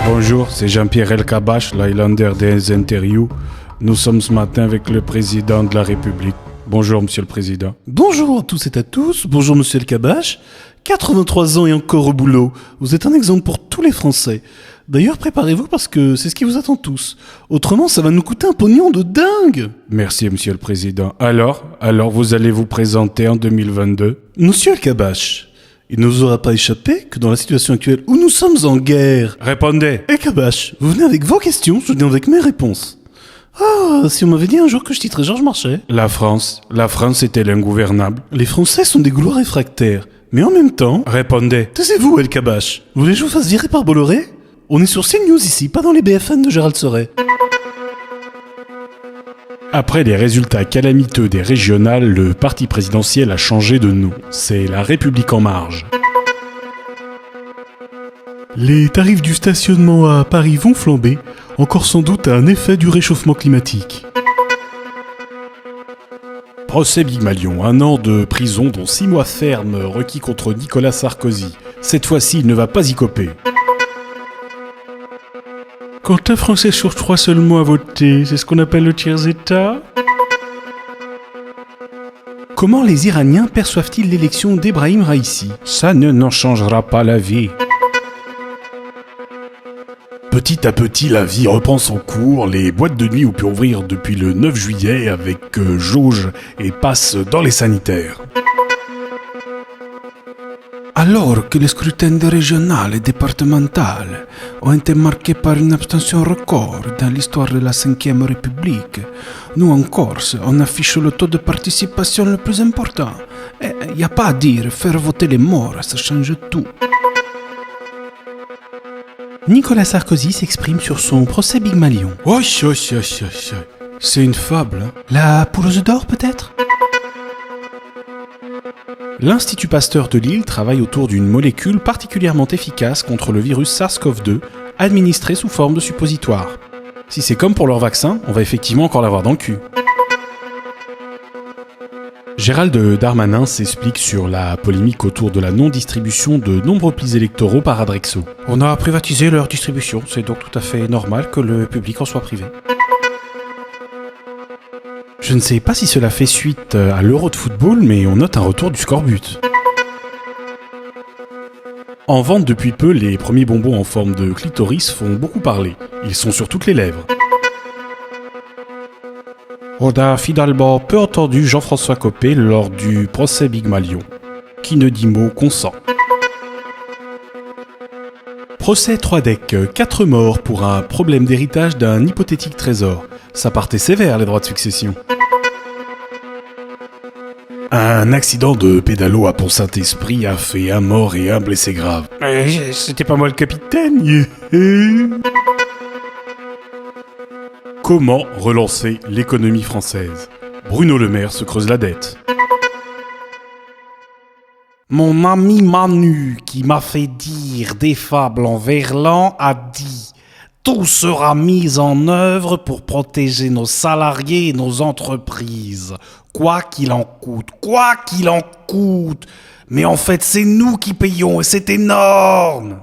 Bonjour, c'est Jean-Pierre Elkabbach, l'Highlander des interviews. Nous sommes ce matin avec le président de la République. Bonjour, monsieur le président. Bonjour à tous et à tous, bonjour monsieur Elkabbach. 83 ans et encore au boulot. Vous êtes un exemple pour tous les Français. D'ailleurs, préparez-vous parce que c'est ce qui vous attend tous. Autrement, ça va nous coûter un pognon de dingue. Merci, monsieur le président. Alors, vous allez vous présenter en 2022 ? Monsieur Elkabbach, il ne vous aura pas échappé que dans la situation actuelle où nous sommes en guerre... Répondez. Elkabbach, vous venez avec vos questions, je viens avec mes réponses. Ah, si on m'avait dit un jour que je titrais Georges Marchais. La France est-elle ingouvernable ? Les Français sont des Gaulois réfractaires. Mais en même temps... Répondez. Taisez-vous, Elkabbach. Vous voulez que je vous fasse virer par Bolloré ? On est sur CNews ici, pas dans les BFM de Gérald Soret. Après les résultats calamiteux des régionales, le parti présidentiel a changé de nom. C'est La République en marge. Les tarifs du stationnement à Paris vont flamber, encore sans doute un effet du réchauffement climatique. Procès Big Malion, 1 an de prison dont 6 mois ferme requis contre Nicolas Sarkozy. Cette fois-ci, il ne va pas y coper. Quand un Français sur 3 seulement a voté, c'est ce qu'on appelle le tiers-état ? Comment les Iraniens perçoivent-ils l'élection d'Ebrahim Raïssi ? Ça n'en changera pas la vie. Petit à petit, la vie reprend son cours. Les boîtes de nuit ont pu ouvrir depuis le 9 juillet avec jauge et passe dans les sanitaires. Alors que les scrutins des régionales et départementales ont été marqués par une abstention record dans l'histoire de la Ve République, nous en Corse, on affiche le taux de participation le plus important. Il n'y a pas à dire, faire voter les morts, ça change tout. Nicolas Sarkozy s'exprime sur son procès Big Malion. C'est une fable, hein. La poule aux œufs d'or, peut-être ? L'Institut Pasteur de Lille travaille autour d'une molécule particulièrement efficace contre le virus SARS-CoV-2, administrée sous forme de suppositoire. Si c'est comme pour leur vaccin, on va effectivement encore l'avoir dans le cul. Gérald Darmanin s'explique sur la polémique autour de la non-distribution de nombreux plis électoraux par Adrexo. On a privatisé leur distribution, c'est donc tout à fait normal que le public en soit privé. Je ne sais pas si cela fait suite à l'Euro de football, mais on note un retour du score-but. En vente depuis peu, les premiers bonbons en forme de clitoris font beaucoup parler. Ils sont sur toutes les lèvres. On a finalement peu entendu Jean-François Copé lors du procès Big Malion. Qui ne dit mot consent. Procès 3 decks, 4 morts pour un problème d'héritage d'un hypothétique trésor. Ça partait sévère, les droits de succession. Un accident de pédalo à Pont-Saint-Esprit a fait 1 mort et 1 blessé grave. C'était pas moi le capitaine. Comment relancer l'économie française ? Bruno Le Maire se creuse la dette. Mon ami Manu, qui m'a fait dire des fables en verlan, a dit « Tout sera mis en œuvre pour protéger nos salariés et nos entreprises. Quoi qu'il en coûte, quoi qu'il en coûte. Mais en fait, c'est nous qui payons et c'est énorme !»